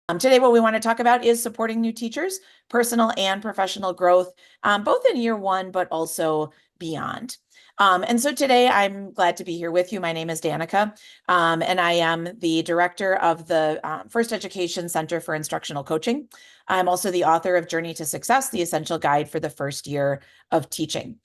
Today, what we want to talk about is supporting new teachers, personal and professional growth, both in year one, but also beyond. And so today, I'm glad to be here with you. My name is Danica, and I am the director of the First Education Center for Instructional Coaching. I'm also the author of Journey to Success, the essential guide for the first year of teaching.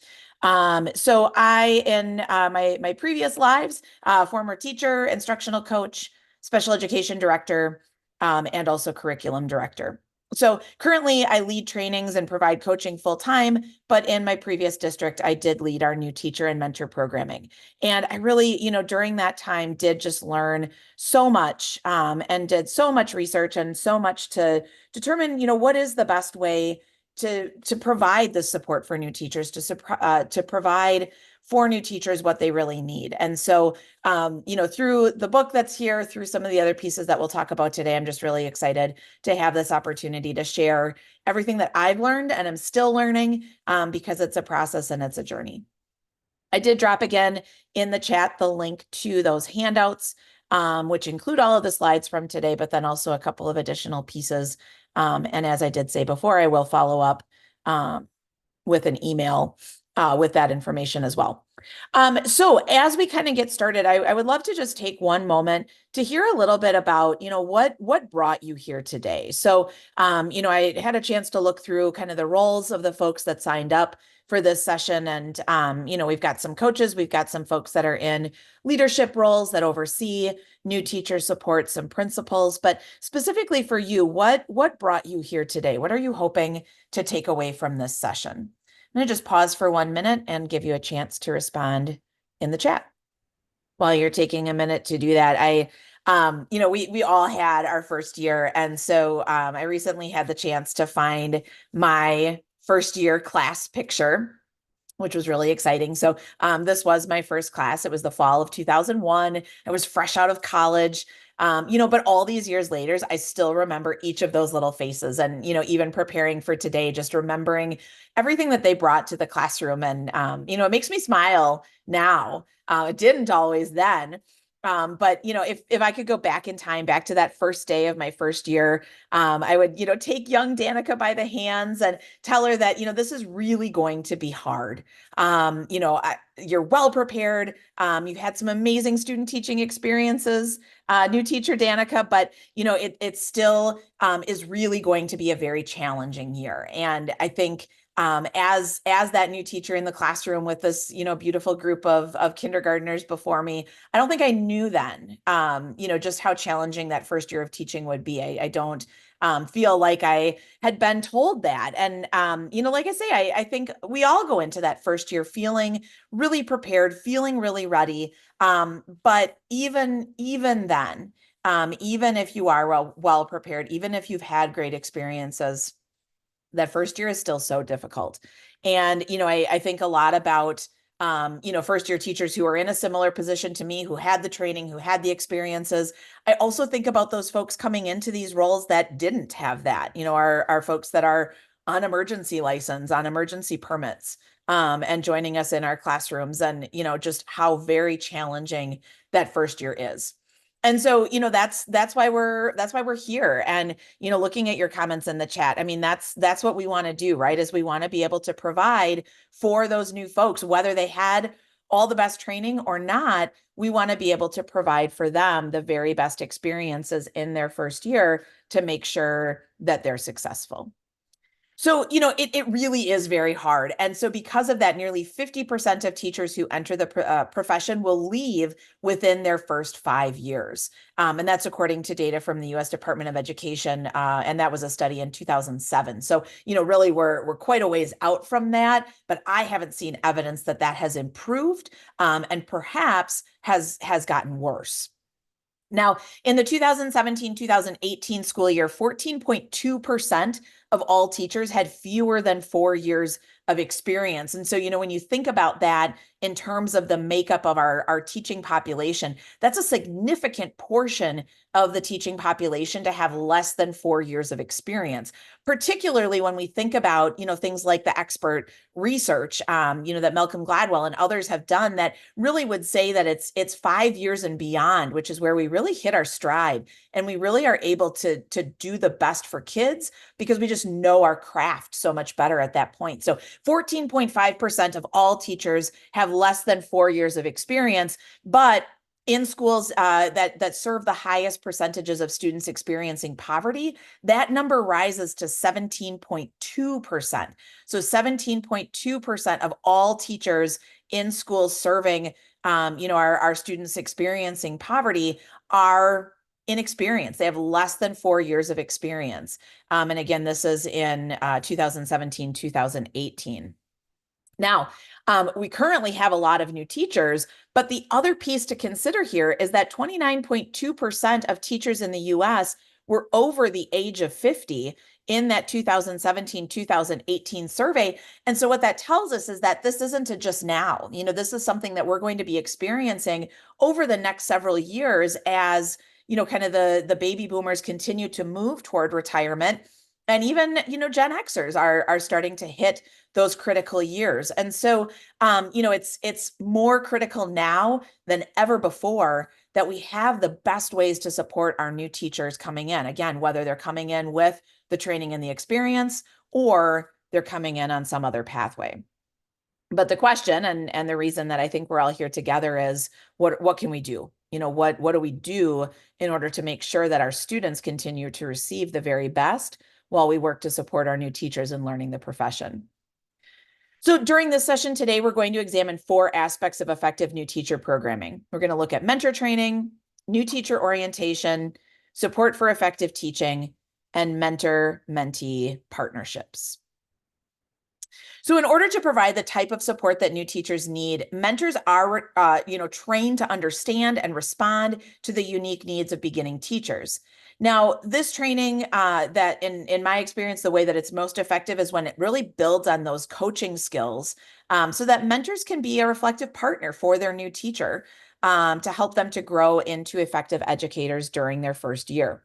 So I, in my previous lives, former teacher, instructional coach, special education director, and also curriculum director. So currently I lead trainings and provide coaching full time, but in my previous district, I did lead our new teacher and mentor programming. And I really, during that time did just learn so much and did so much research and so much to determine, what is the best way to provide the support for new teachers, to provide for new teachers what they really need. And so through the book that's here, through some of the other pieces that we'll talk about today, I'm just really excited to have this opportunity to share everything that I've learned and I'm still learning because it's a process and it's a journey. I did drop again in the chat the link to those handouts, which include all of the slides from today, but then also a couple of additional pieces. And as I did say before, I will follow up with an email with that information as well. So as we kind of get started, I would love to just take one moment to hear a little bit about, what brought you here today. So, I had a chance to look through kind of the roles of the folks that signed up for this session. And, we've got some coaches, we've got some folks that are in leadership roles that oversee new teacher support, some principals, but specifically for you, what brought you here today? What are you hoping to take away from this session? I'm going to just pause for 1 minute and give you a chance to respond in the chat. While you're taking a minute to do that, we all had our first year. And so I recently had the chance to find my first year class picture, which was really exciting. So this was my first class. It was the fall of 2001. I was fresh out of college. But all these years later, I still remember each of those little faces. And, even preparing for today, just remembering everything that they brought to the classroom. And, it makes me smile now. It didn't always then. But if I could go back in time, back to that first day of my first year, I would, take young Danica by the hands and tell her that, this is really going to be hard. You're well prepared. You've had some amazing student teaching experiences, new teacher Danica, but it still is really going to be a very challenging year. And I think as that new teacher in the classroom with this, beautiful group of kindergartners before me, I don't think I knew then, just how challenging that first year of teaching would be. I don't feel like I had been told that. And, like I say, I think we all go into that first year feeling really prepared, feeling really ready. But even then, even if you are well prepared, even if you've had great experiences, that first year is still so difficult. And, I think a lot about, first year teachers who are in a similar position to me, who had the training, who had the experiences. I also think about those folks coming into these roles that didn't have that, our folks that are on emergency license, on emergency permits, and joining us in our classrooms, and, just how very challenging that first year is. And so, that's why we're here. And, looking at your comments in the chat, I mean, that's what we want to do, right? Is we want to be able to provide for those new folks, whether they had all the best training or not. We want to be able to provide for them the very best experiences in their first year to make sure that they're successful. So, it really is very hard. And so because of that, nearly 50% of teachers who enter the profession will leave within their first 5 years. And that's according to data from the U.S. Department of Education. And that was a study in 2007. So, really we're quite a ways out from that, but I haven't seen evidence that has improved and perhaps has gotten worse. Now, in the 2017-2018 school year, 14.2% of all teachers had fewer than 4 years of experience. And so, when you think about that in terms of the makeup of our teaching population, that's a significant portion of the teaching population to have less than 4 years of experience, particularly when we think about, things like the expert research, that Malcolm Gladwell and others have done that really would say that it's 5 years and beyond, which is where we really hit our stride and we really are able to do the best for kids because we just know our craft so much better at that point. So 14.5% of all teachers have less than 4 years of experience, but in schools that serve the highest percentages of students experiencing poverty, that number rises to 17.2%. So 17.2% of all teachers in schools serving, our students experiencing poverty are inexperienced. They have less than 4 years of experience. And again, this is in 2017, 2018. Now, we currently have a lot of new teachers, but the other piece to consider here is that 29.2% of teachers in the US were over the age of 50 in that 2017-2018 survey. And so what that tells us is that this isn't a just now. This is something that we're going to be experiencing over the next several years as, kind of the baby boomers continue to move toward retirement. And even, Gen Xers are starting to hit those critical years. And so, it's more critical now than ever before that we have the best ways to support our new teachers coming in. Again, whether they're coming in with the training and the experience, or they're coming in on some other pathway. But the question and the reason that I think we're all here together is what can we do? What do we do in order to make sure that our students continue to receive the very best while we work to support our new teachers in learning the profession? So during this session today, we're going to examine 4 aspects of effective new teacher programming. We're going to look at mentor training, new teacher orientation, support for effective teaching, and mentor-mentee partnerships. So in order to provide the type of support that new teachers need, mentors are, trained to understand and respond to the unique needs of beginning teachers. Now, this training, that in my experience, the way that it's most effective is when it really builds on those coaching skills, so that mentors can be a reflective partner for their new teacher, to help them to grow into effective educators during their first year.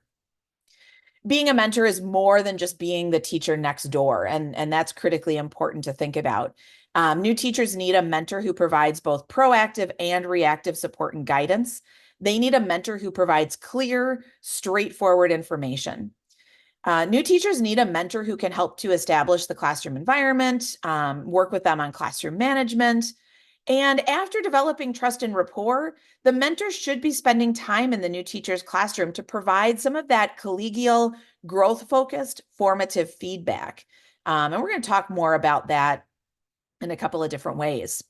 Being a mentor is more than just being the teacher next door, and that's critically important to think about. New teachers need a mentor who provides both proactive and reactive support and guidance. They need a mentor who provides clear, straightforward information. New teachers need a mentor who can help to establish the classroom environment, work with them on classroom management. And after developing trust and rapport, the mentor should be spending time in the new teacher's classroom to provide some of that collegial, growth-focused, formative feedback. And we're going to talk more about that in a couple of different ways.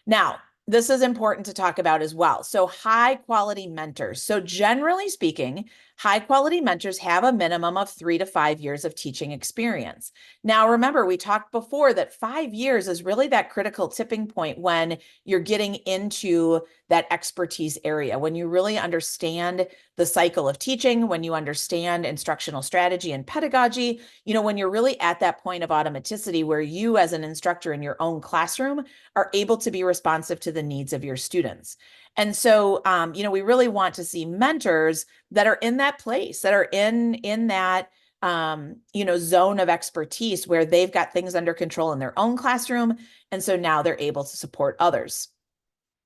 Now, this is important to talk about as well. So high quality mentors. So generally speaking, high quality mentors have a minimum of 3 to 5 years of teaching experience. Now, remember, we talked before that 5 years is really that critical tipping point when you're getting into that expertise area, when you really understand the cycle of teaching, when you understand instructional strategy and pedagogy, when you're really at that point of automaticity where you as an instructor in your own classroom are able to be responsive to the needs of your students. And so, we really want to see mentors that are in that place, that are in that, zone of expertise where they've got things under control in their own classroom. And so now they're able to support others.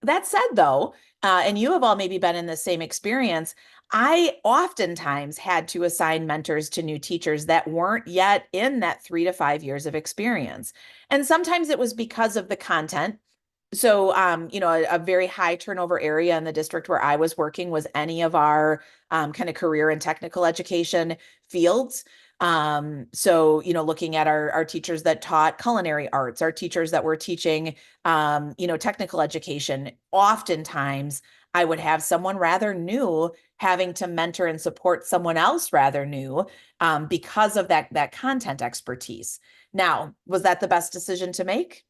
That said, though, and you have all maybe been in the same experience, I oftentimes had to assign mentors to new teachers that weren't yet in that 3 to 5 years of experience. And sometimes it was because of the content. So, a very high turnover area in the district where I was working was any of our kind of career and technical education fields. So, looking at our teachers that taught culinary arts, our teachers that were teaching, technical education, oftentimes I would have someone rather new having to mentor and support someone else rather new, because of that content expertise. Now, was that the best decision to make?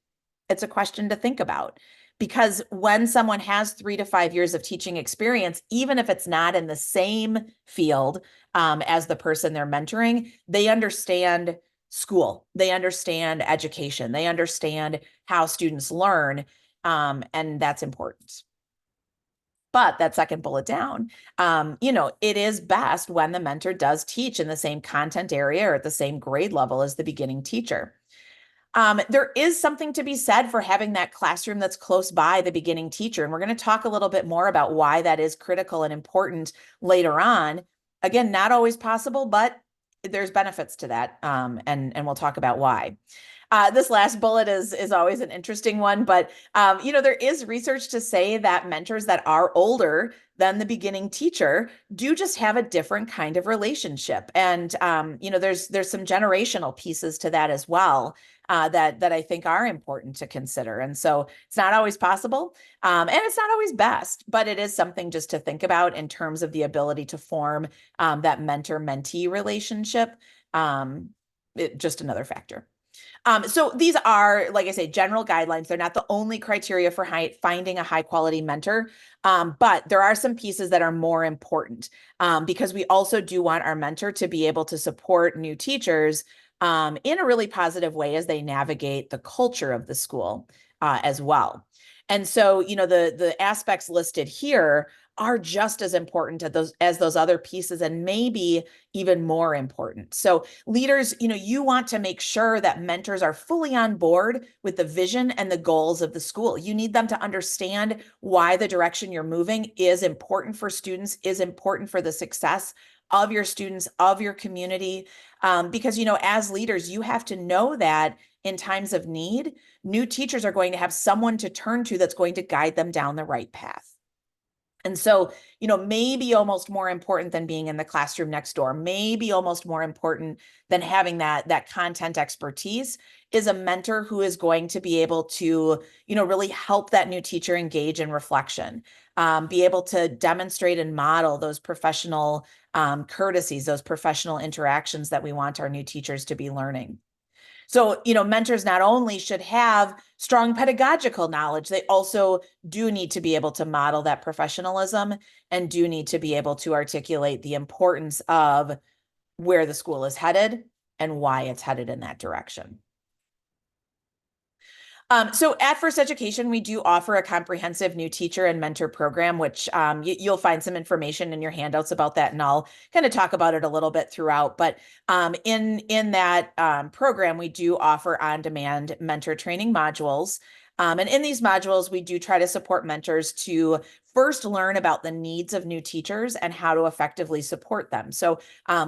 It's a question to think about, because when someone has 3 to 5 years of teaching experience, even if it's not in the same field as the person they're mentoring, they understand school. They understand education. They understand how students learn, and that's important. But that second bullet down, it is best when the mentor does teach in the same content area or at the same grade level as the beginning teacher. There is something to be said for having that classroom that's close by the beginning teacher. And we're going to talk a little bit more about why that is critical and important later on. Again, not always possible, but there's benefits to that. And we'll talk about why. This last bullet is always an interesting one, but there is research to say that mentors that are older than the beginning teacher do just have a different kind of relationship, and there's some generational pieces to that as well. That I think are important to consider. And so it's not always possible, and it's not always best, but it is something just to think about in terms of the ability to form that mentor-mentee relationship. Just another factor. So these are, like I say, general guidelines. They're not the only criteria for finding a high quality mentor, but there are some pieces that are more important, because we also do want our mentor to be able to support new teachers in a really positive way as they navigate the culture of the school as well. And so, the aspects listed here are just as important as those other pieces, and maybe even more important. So leaders, you want to make sure that mentors are fully on board with the vision and the goals of the school. You need them to understand why the direction you're moving is important for students, is important for the success of your students, of your community. Because, as leaders, you have to know that in times of need, new teachers are going to have someone to turn to that's going to guide them down the right path. And so, maybe almost more important than being in the classroom next door, maybe almost more important than having that content expertise is a mentor who is going to be able to, really help that new teacher engage in reflection, be able to demonstrate and model those professional courtesies, those professional interactions that we want our new teachers to be learning. So, mentors not only should have strong pedagogical knowledge, they also do need to be able to model that professionalism and do need to be able to articulate the importance of where the school is headed and why it's headed in that direction. So at First Education, we do offer a comprehensive new teacher and mentor program, which you'll find some information in your handouts about that, and I'll kind of talk about it a little bit throughout. But in that program, we do offer on-demand mentor training modules. And in these modules, we do try to support mentors to first learn about the needs of new teachers and how to effectively support them. So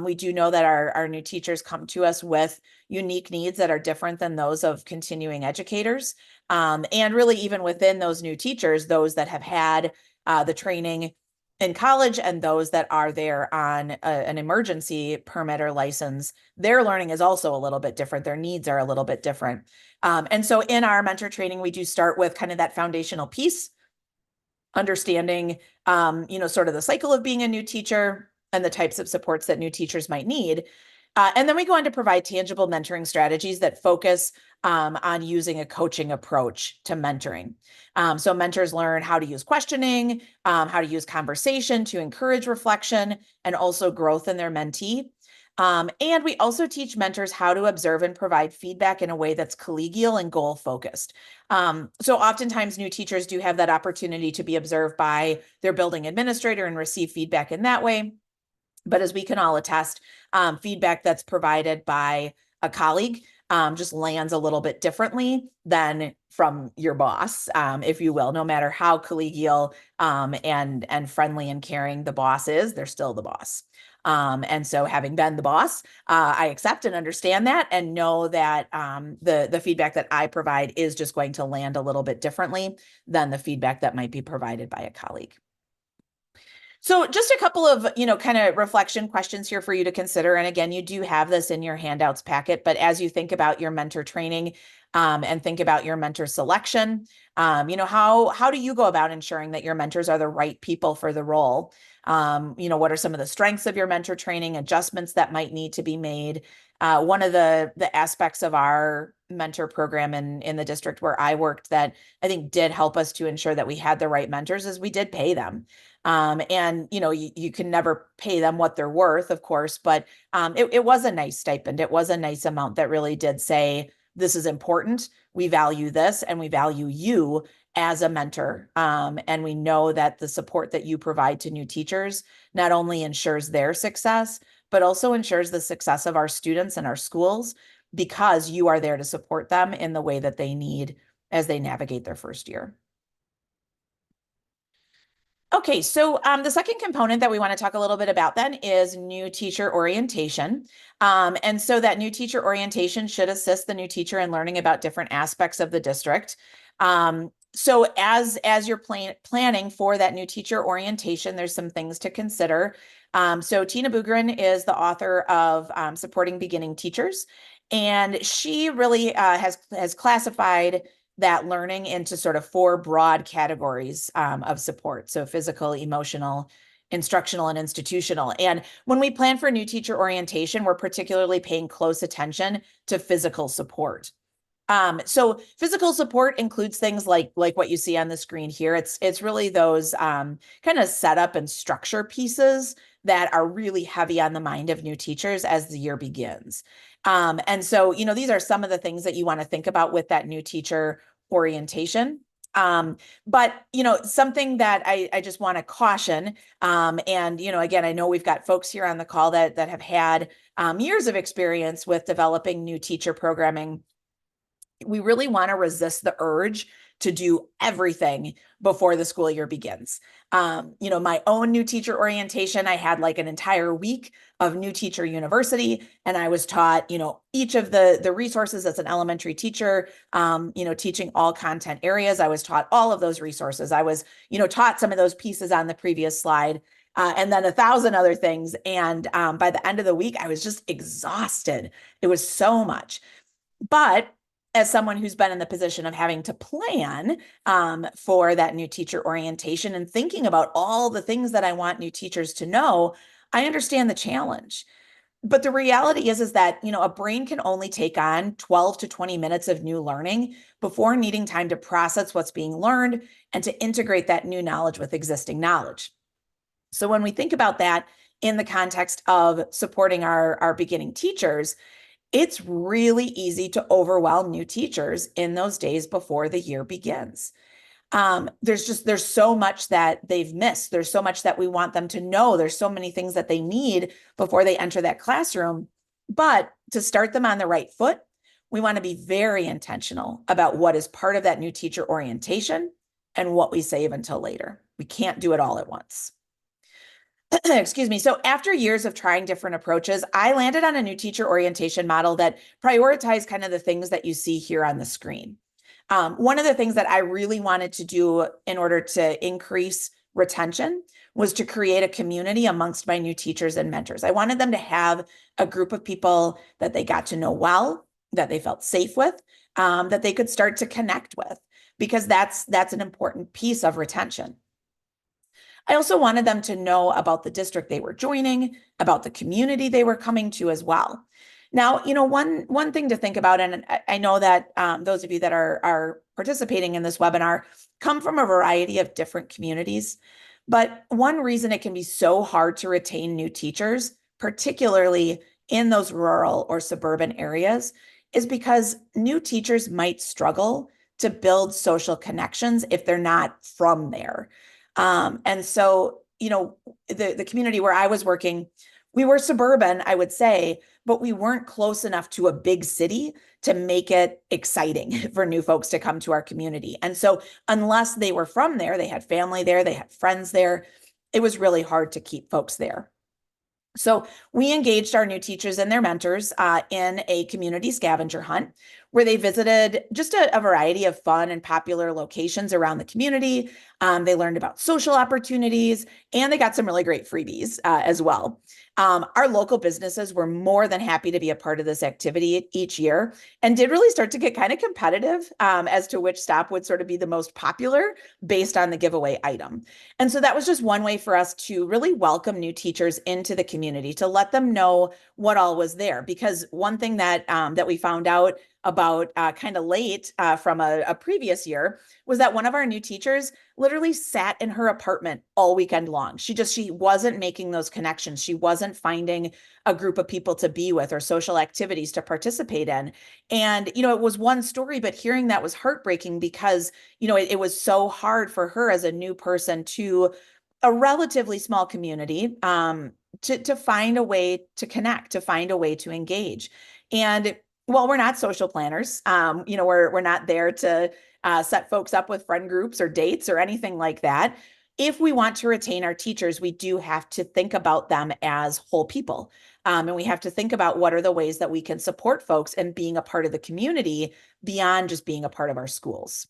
we do know that our new teachers come to us with unique needs that are different than those of continuing educators. And really, even within those new teachers, those that have had the training in college and those that are there on an emergency permit or license, their learning is also a little bit different. Their needs are a little bit different. And so in our mentor training, we do start with kind of that foundational piece, understanding, sort of the cycle of being a new teacher and the types of supports that new teachers might need. And then we go on to provide tangible mentoring strategies that focus on using a coaching approach to mentoring. So mentors learn how to use questioning, how to use conversation to encourage reflection and also growth in their mentee. And we also teach mentors how to observe and provide feedback in a way that's collegial and goal focused. So oftentimes new teachers do have that opportunity to be observed by their building administrator and receive feedback in that way. But as we can all attest, feedback that's provided by a colleague just lands a little bit differently than from your boss, if you will. No matter how collegial and friendly and caring the boss is, they're still the boss. And so having been the boss, I accept and understand that and know that the feedback that I provide is just going to land a little bit differently than the feedback that might be provided by a colleague. So just a couple of, kind of reflection questions here for you to consider. And again, you do have this in your handouts packet, but as you think about your mentor training and think about your mentor selection, how do you go about ensuring that your mentors are the right people for the role? What are some of the strengths of your mentor training, adjustments that might need to be made? One of the aspects of our mentor program in the district where I worked that I think did help us to ensure that we had the right mentors is we did pay them. And you can never pay them what they're worth, of course, but it was a nice stipend. It was a nice amount that really did say, this is important. We value this and we value you as a mentor. And we know that the support that you provide to new teachers not only ensures their success, but also ensures the success of our students and our schools because you are there to support them in the way that they need as they navigate their first year. Okay, so the second component that we want to talk a little bit about then is new teacher orientation. And so that new teacher orientation should assist the new teacher in learning about different aspects of the district. So as you're planning for that new teacher orientation, there's some things to consider. So Tina Bugren is the author of Supporting Beginning Teachers, and she really has classified that learning into sort of four broad categories of support. So physical, emotional, instructional, and institutional. And when we plan for new teacher orientation, we're particularly paying close attention to physical support. So physical support includes things like what you see on the screen here. It's really those kind of setup and structure pieces that are really heavy on the mind of new teachers as the year begins. And so, these are some of the things that you want to think about with that new teacher orientation. But something that I just want to caution, and again, I know we've got folks here on the call that have had years of experience with developing new teacher programming. We really want to resist the urge to do everything before the school year begins. My own new teacher orientation, I had like an entire week of new teacher university, and I was taught, each of the resources as an elementary teacher, teaching all content areas. I was taught all of those resources. I was, taught some of those pieces on the previous slide. And then 1,000 other things. And by the end of the week, I was just exhausted. It was so much. But as someone who's been in the position of having to plan for that new teacher orientation and thinking about all the things that I want new teachers to know, I understand the challenge. But the reality is that, a brain can only take on 12 to 20 minutes of new learning before needing time to process what's being learned and to integrate that new knowledge with existing knowledge. So when we think about that in the context of supporting our beginning teachers, it's really easy to overwhelm new teachers in those days before the year begins. There's so much that they've missed. There's so much that we want them to know. There's so many things that they need before they enter that classroom. But to start them on the right foot, we want to be very intentional about what is part of that new teacher orientation and what we save until later. We can't do it all at once. Excuse me. So after years of trying different approaches, I landed on a new teacher orientation model that prioritized kind of the things that you see here on the screen. One of the things that I really wanted to do in order to increase retention was to create a community amongst my new teachers and mentors. I wanted them to have a group of people that they got to know well, that they felt safe with, that they could start to connect with, because that's an important piece of retention. I also wanted them to know about the district they were joining, about the community they were coming to as well. Now, one thing to think about, and I know that those of you that are participating in this webinar come from a variety of different communities, but one reason it can be so hard to retain new teachers, particularly in those rural or suburban areas, is because new teachers might struggle to build social connections if they're not from there. And so, the community where I was working, we were suburban, I would say, but we weren't close enough to a big city to make it exciting for new folks to come to our community. And so unless they were from there, they had family there, they had friends there, it was really hard to keep folks there. So we engaged our new teachers and their mentors in a community scavenger hunt where they visited just a variety of fun and popular locations around the community. They learned about social opportunities, and they got some really great freebies as well. Our local businesses were more than happy to be a part of this activity each year and did really start to get kind of competitive as to which stop would sort of be the most popular based on the giveaway item. And so that was just one way for us to really welcome new teachers into the community, to let them know what all was there. Because one thing that we found out about kind of late from a previous year was that one of our new teachers literally sat in her apartment all weekend long. She wasn't making those connections. She wasn't finding a group of people to be with or social activities to participate in. And, it was one story, but hearing that was heartbreaking because, it was so hard for her as a new person to a relatively small community to find a way to connect, to find a way to engage. And while we're not social planners, we're not there to set folks up with friend groups or dates or anything like that. If we want to retain our teachers, we do have to think about them as whole people. And we have to think about what are the ways that we can support folks and being a part of the community beyond just being a part of our schools.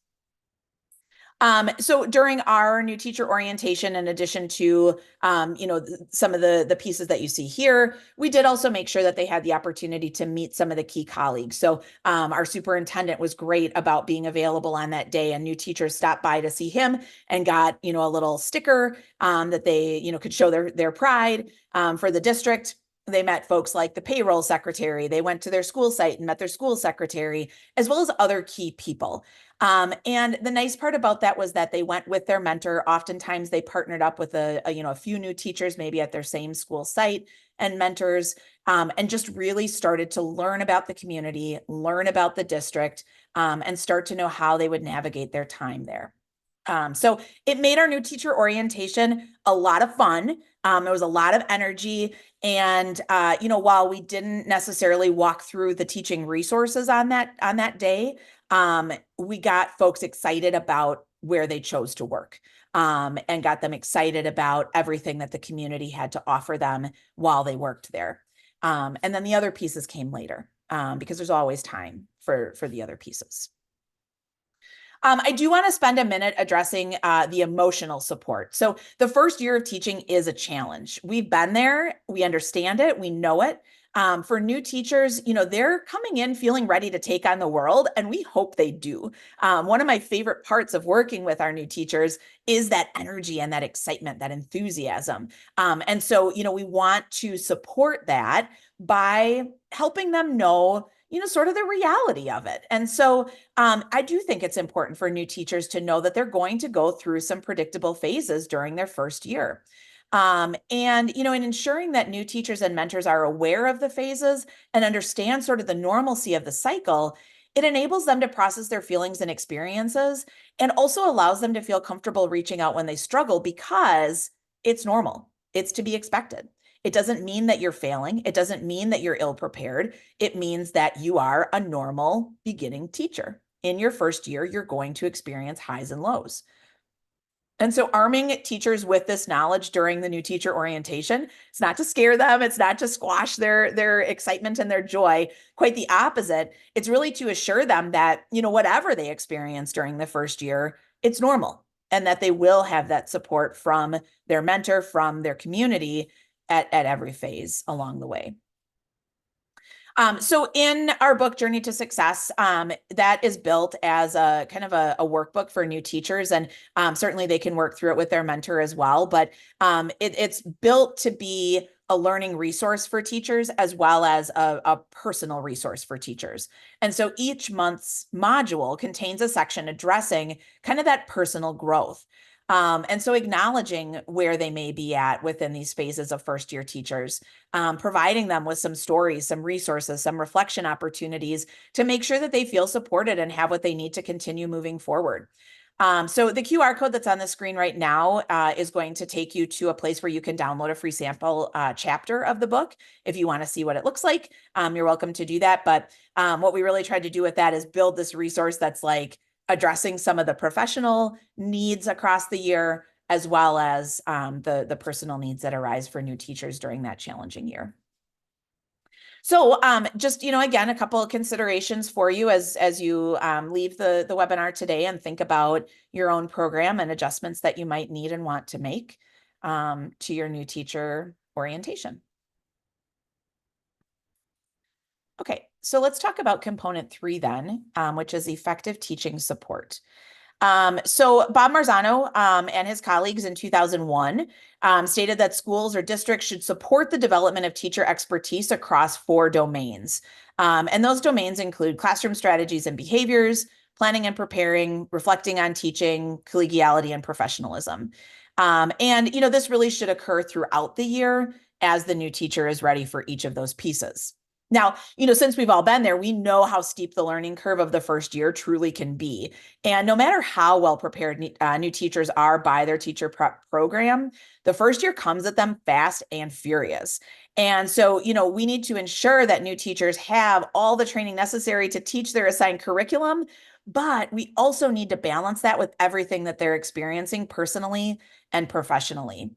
So during our new teacher orientation, in addition to, some of the pieces that you see here, we did also make sure that they had the opportunity to meet some of the key colleagues. So our superintendent was great about being available on that day, and new teachers stopped by to see him and got, a little sticker that they, could show their pride for the district. They met folks like the payroll secretary. They went to their school site and met their school secretary, as well as other key people. And the nice part about that was that they went with their mentor. Oftentimes they partnered up with a few new teachers, maybe at their same school site, and mentors, and just really started to learn about the community, learn about the district, and start to know how they would navigate their time there. So it made our new teacher orientation a lot of fun. There was a lot of energy. And while we didn't necessarily walk through the teaching resources on that day, we got folks excited about where they chose to work, and got them excited about everything that the community had to offer them while they worked there. And then the other pieces came later, because there's always time for the other pieces. I do want to spend a minute addressing the emotional support. So the first year of teaching is a challenge. We've been there, we understand it, we know it. For new teachers, they're coming in feeling ready to take on the world, and we hope they do. One of my favorite parts of working with our new teachers is that energy and that excitement, that enthusiasm. And so, we want to support that by helping them know, sort of the reality of it. And so I do think it's important for new teachers to know that they're going to go through some predictable phases during their first year. And, in ensuring that new teachers and mentors are aware of the phases and understand sort of the normalcy of the cycle, it enables them to process their feelings and experiences, and also allows them to feel comfortable reaching out when they struggle, because it's normal. It's to be expected. It doesn't mean that you're failing. It doesn't mean that you're ill prepared. It means that you are a normal beginning teacher. In your first year, you're going to experience highs and lows. And so arming teachers with this knowledge during the new teacher orientation, it's not to scare them, it's not to squash their excitement and their joy. Quite the opposite. It's really to assure them that, whatever they experience during the first year, it's normal, and that they will have that support from their mentor, from their community at every phase along the way. So in our book, Journey to Success, that is built as a kind of a workbook for new teachers, and certainly they can work through it with their mentor as well. But it's built to be a learning resource for teachers, as well as a personal resource for teachers. And so each month's module contains a section addressing kind of that personal growth. And so acknowledging where they may be at within these phases of first year teachers, providing them with some stories, some resources, some reflection opportunities to make sure that they feel supported and have what they need to continue moving forward. So the QR code that's on the screen right now is going to take you to a place where you can download a free sample chapter of the book. If you want to see what it looks like, you're welcome to do that. But what we really tried to do with that is build this resource that's like addressing some of the professional needs across the year, as well as the personal needs that arise for new teachers during that challenging year. So just, again, a couple of considerations for you as you leave the webinar today and think about your own program and adjustments that you might need and want to make to your new teacher orientation. Okay, so let's talk about component 3 then, which is effective teaching support. So Bob Marzano and his colleagues in 2001 stated that schools or districts should support the development of teacher expertise across 4 domains. And those domains include classroom strategies and behaviors, planning and preparing, reflecting on teaching, collegiality, and professionalism. And, this really should occur throughout the year as the new teacher is ready for each of those pieces. Now, since we've all been there, we know how steep the learning curve of the first year truly can be. And no matter how well prepared new teachers are by their teacher prep program, the first year comes at them fast and furious. And so, we need to ensure that new teachers have all the training necessary to teach their assigned curriculum, but we also need to balance that with everything that they're experiencing personally and professionally.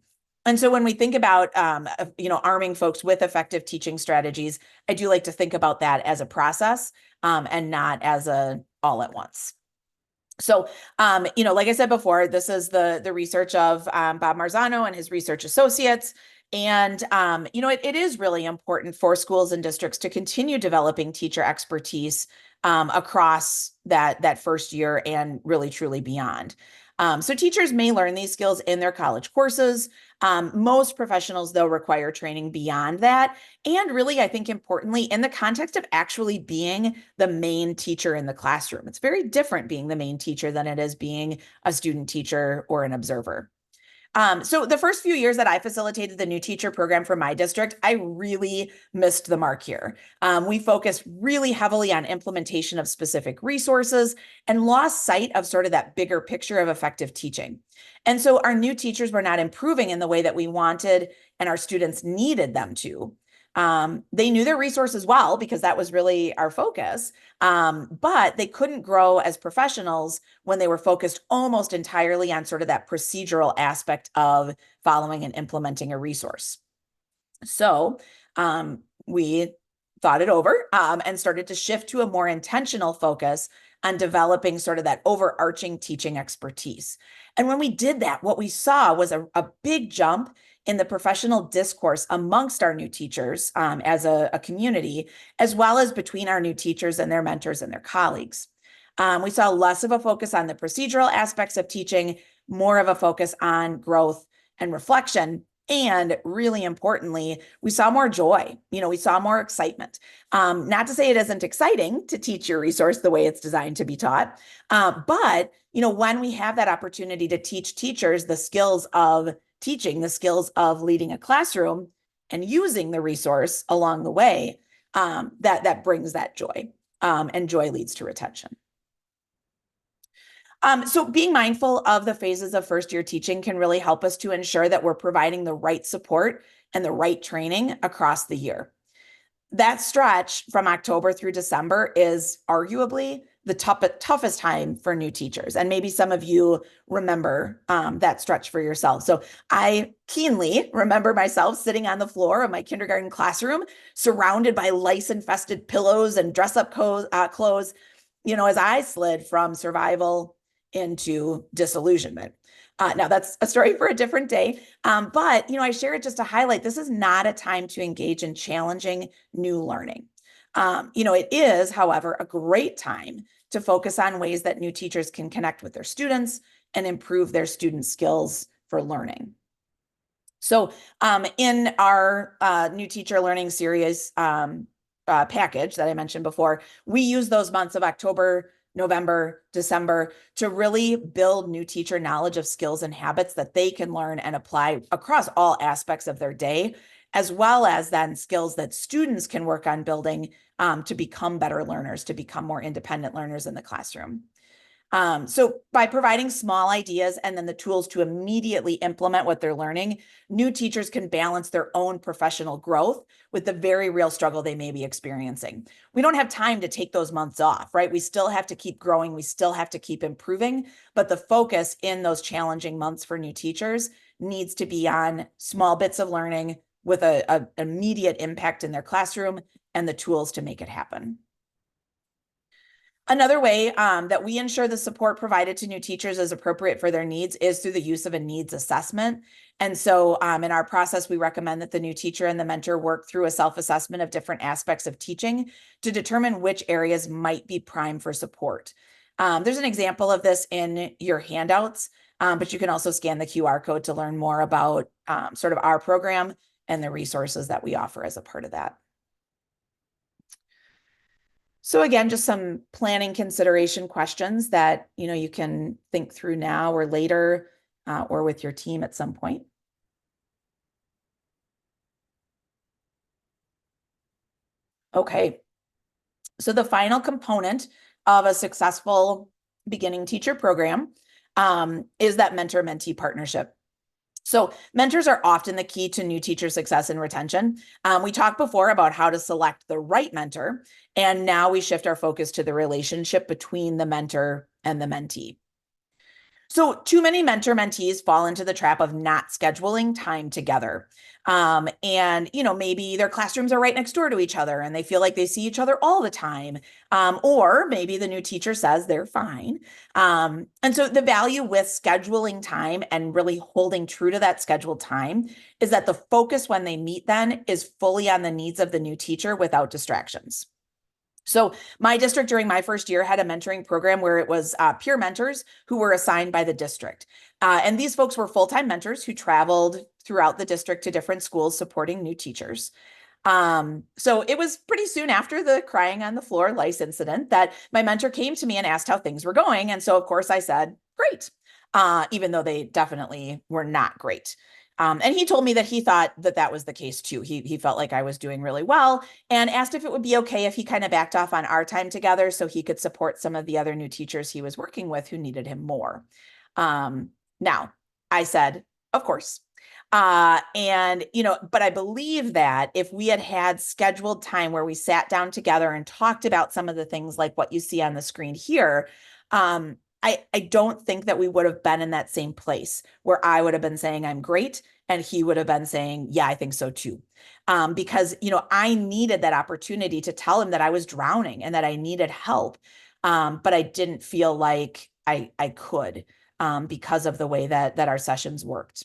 And so when we think about, arming folks with effective teaching strategies, I do like to think about that as a process and not as a all at once. So, like I said before, this is the research of Bob Marzano and his research associates. And, it is really important for schools and districts to continue developing teacher expertise across that first year and really truly beyond. So teachers may learn these skills in their college courses. Most professionals, though, require training beyond that. And really, I think importantly, in the context of actually being the main teacher in the classroom. It's very different being the main teacher than it is being a student teacher or an observer. So the first few years that I facilitated the new teacher program for my district, I really missed the mark here. We focused really heavily on implementation of specific resources and lost sight of sort of that bigger picture of effective teaching. And so our new teachers were not improving in the way that we wanted and our students needed them to. They knew their resources well because that was really our focus, but they couldn't grow as professionals when they were focused almost entirely on sort of that procedural aspect of following and implementing a resource. So we thought it over and started to shift to a more intentional focus on developing sort of that overarching teaching expertise. And when we did that, what we saw was a big jump in the professional discourse amongst our new teachers as a community, as well as between our new teachers and their mentors and their colleagues. We saw less of a focus on the procedural aspects of teaching, more of a focus on growth and reflection. And really importantly, we saw more joy. We saw more excitement. Not to say it isn't exciting to teach your resource the way it's designed to be taught, but when we have that opportunity to teach teachers the skills of teaching, the skills of leading a classroom and using the resource along the way, that brings that joy, and joy leads to retention. So being mindful of the phases of first year teaching can really help us to ensure that we're providing the right support and the right training across the year. That stretch from October through December is arguably the toughest time for new teachers. And maybe some of you remember that stretch for yourself. So I keenly remember myself sitting on the floor of my kindergarten classroom, surrounded by lice-infested pillows and dress-up clothes, as I slid from survival into disillusionment. Now that's a story for a different day. But, I share it just to highlight this is not a time to engage in challenging new learning. It is, however, a great time to focus on ways that new teachers can connect with their students and improve their student skills for learning. So in our new teacher learning series package that I mentioned before, we use those months of October, November, December to really build new teacher knowledge of skills and habits that they can learn and apply across all aspects of their day, as well as then skills that students can work on building to become better learners, to become more independent learners in the classroom. So by providing small ideas and then the tools to immediately implement what they're learning, new teachers can balance their own professional growth with the very real struggle they may be experiencing. We don't have time to take those months off, right? We still have to keep growing. We still have to keep improving, but the focus in those challenging months for new teachers needs to be on small bits of learning with an immediate impact in their classroom and the tools to make it happen. Another way that we ensure the support provided to new teachers is appropriate for their needs is through the use of a needs assessment. And so in our process, we recommend that the new teacher and the mentor work through a self-assessment of different aspects of teaching to determine which areas might be prime for support. There's an example of this in your handouts, but you can also scan the QR code to learn more about sort of our program and the resources that we offer as a part of that. So again, just some planning consideration questions that you can think through now or later, or with your team at some point. Okay, so the final component of a successful beginning teacher program is that mentor-mentee partnership. So mentors are often the key to new teacher success and retention. We talked before about how to select the right mentor, and now we shift our focus to the relationship between the mentor and the mentee. So too many mentor-mentees fall into the trap of not scheduling time together. And maybe their classrooms are right next door to each other and they feel like they see each other all the time. Or maybe the new teacher says they're fine. And so the value with scheduling time and really holding true to that scheduled time is that the focus when they meet then is fully on the needs of the new teacher without distractions. So my district during my first year had a mentoring program where it was peer mentors who were assigned by the district. And these folks were full-time mentors who traveled throughout the district to different schools supporting new teachers. So it was pretty soon after the crying on the floor lice incident that my mentor came to me and asked how things were going. And so of course I said, great, even though they definitely were not great. And he told me that he thought that that was the case too. He felt like I was doing really well and asked if it would be okay if he kind of backed off on our time together so he could support some of the other new teachers he was working with who needed him more. Now, I said, of course. But I believe that if we had had scheduled time where we sat down together and talked about some of the things like what you see on the screen here, I don't think that we would have been in that same place where I would have been saying I'm great and he would have been saying, yeah, I think so too. Because, I needed that opportunity to tell him that I was drowning and that I needed help. But I didn't feel like I could because of the way that our sessions worked.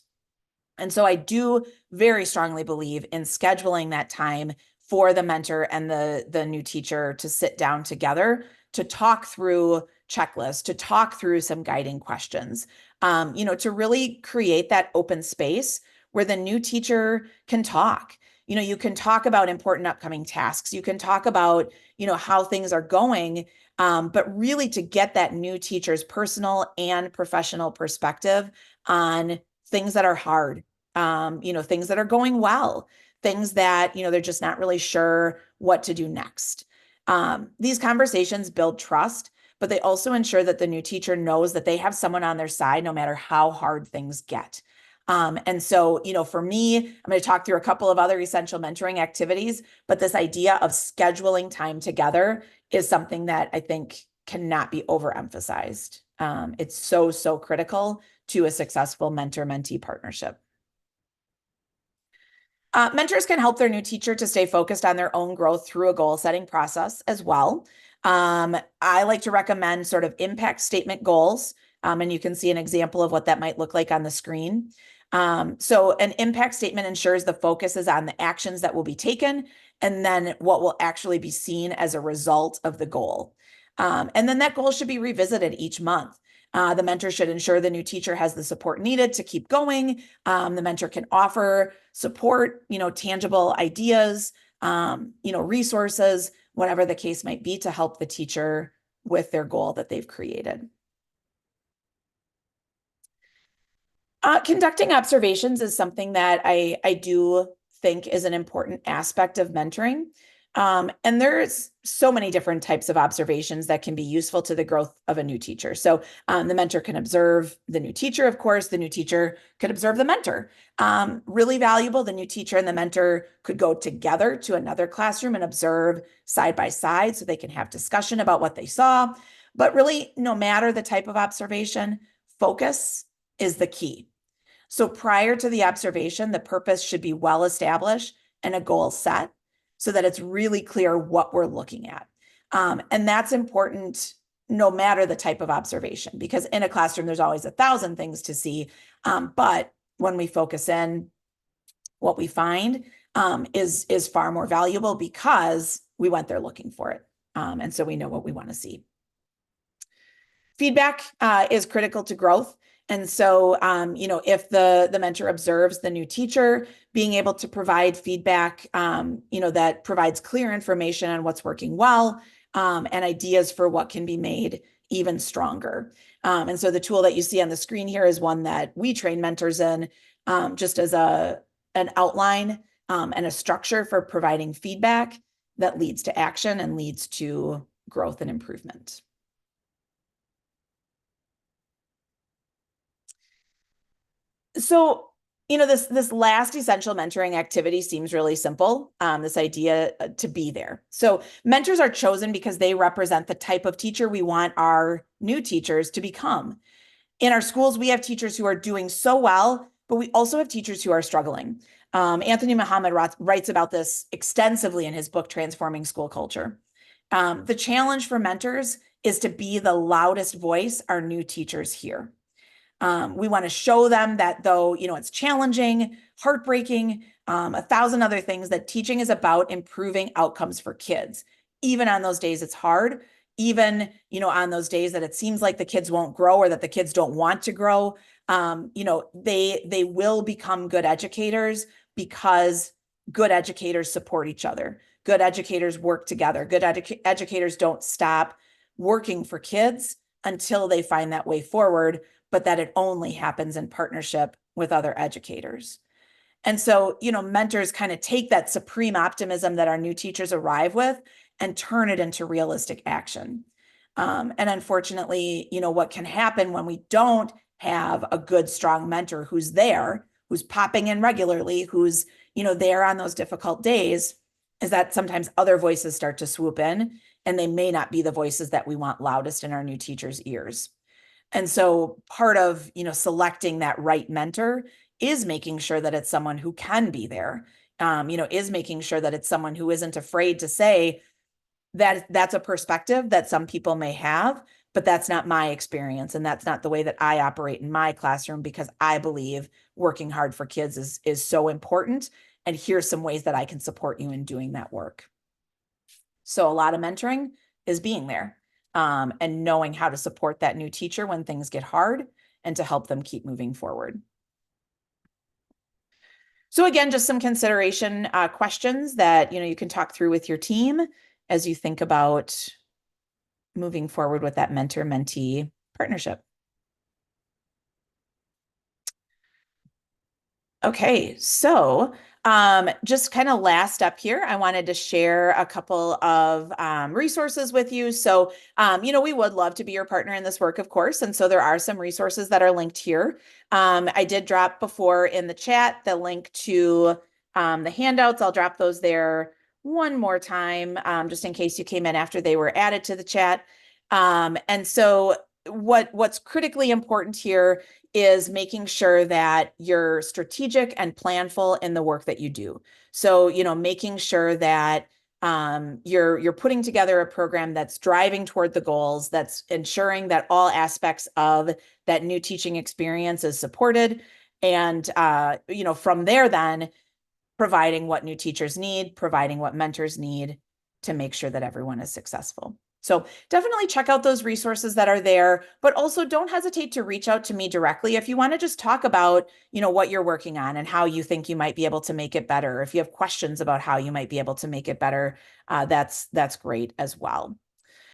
And so I do very strongly believe in scheduling that time for the mentor and the new teacher to sit down together to talk through checklists, to talk through some guiding questions, to really create that open space where the new teacher can talk. You can talk about important upcoming tasks. You can talk about, how things are going, but really to get that new teacher's personal and professional perspective on things that are hard, things that are going well, things that, they're just not really sure what to do next. These conversations build trust, but they also ensure that the new teacher knows that they have someone on their side no matter how hard things get. And so, for me, I'm going to talk through a couple of other essential mentoring activities, but this idea of scheduling time together is something that I think cannot be overemphasized. It's so, so critical to a successful mentor-mentee partnership. Mentors can help their new teacher to stay focused on their own growth through a goal setting process as well. I like to recommend sort of impact statement goals, and you can see an example of what that might look like on the screen. So an impact statement ensures the focus is on the actions that will be taken and then what will actually be seen as a result of the goal. And then that goal should be revisited each month. The mentor should ensure the new teacher has the support needed to keep going. The mentor can offer support, tangible ideas, resources, whatever the case might be to help the teacher with their goal that they've created. Conducting observations is something that I do think is an important aspect of mentoring. And there's so many different types of observations that can be useful to the growth of a new teacher. So the mentor can observe the new teacher, of course, the new teacher could observe the mentor. Really valuable, the new teacher and the mentor could go together to another classroom and observe side by side so they can have discussion about what they saw. But really, no matter the type of observation, focus is the key. So prior to the observation, the purpose should be well established and a goal set. so that it's really clear what we're looking at. And that's important no matter the type of observation, because in a classroom, there's always 1,000 things to see. But when we focus in, what we find is far more valuable because we went there looking for it. And so we know what we want to see. Feedback is critical to growth. And so, if the mentor observes the new teacher, being able to provide feedback, that provides clear information on what's working well, and ideas for what can be made even stronger. And so the tool that you see on the screen here is one that we train mentors in, just as an outline and a structure for providing feedback that leads to action and leads to growth and improvement. So, this last essential mentoring activity seems really simple. This idea to be there. So mentors are chosen because they represent the type of teacher we want our new teachers to become. In our schools, we have teachers who are doing so well, but we also have teachers who are struggling. Anthony Muhammad writes about this extensively in his book, Transforming School Culture. The challenge for mentors is to be the loudest voice our new teachers hear. We want to show them that though, it's challenging, heartbreaking, 1,000 other things, that teaching is about improving outcomes for kids. Even on those days it's hard, even, on those days that it seems like the kids won't grow or that the kids don't want to grow, they will become good educators because good educators support each other. Good educators work together. Good educators don't stop working for kids until they find that way forward, but that it only happens in partnership with other educators. And so, mentors kind of take that supreme optimism that our new teachers arrive with and turn it into realistic action. And unfortunately, what can happen when we don't have a good, strong mentor who's there, who's popping in regularly, who's, there on those difficult days, is that sometimes other voices start to swoop in, and they may not be the voices that we want loudest in our new teachers' ears. And so part of, selecting that right mentor is making sure that it's someone who can be there, is making sure that it's someone who isn't afraid to say that that's a perspective that some people may have, but that's not my experience. And that's not the way that I operate in my classroom, because I believe working hard for kids is so important. And here's some ways that I can support you in doing that work. So a lot of mentoring is being there. And knowing how to support that new teacher when things get hard and to help them keep moving forward. So again, just some consideration questions that you can talk through with your team as you think about moving forward with that mentor-mentee partnership. Okay, so just kind of last up here, I wanted to share a couple of resources with you. So, we would love to be your partner in this work, of course. And so there are some resources that are linked here. I did drop before in the chat the link to the handouts. I'll drop those there one more time, just in case you came in after they were added to the chat. And so what's critically important here is making sure that you're strategic and planful in the work that you do. So, making sure that you're putting together a program that's driving toward the goals, that's ensuring that all aspects of that new teaching experience is supported. And, from there, then providing what new teachers need, providing what mentors need to make sure that everyone is successful. So definitely check out those resources that are there, but also don't hesitate to reach out to me directly if you want to just talk about, what you're working on and how you think you might be able to make it better. If you have questions about how you might be able to make it better, that's great as well.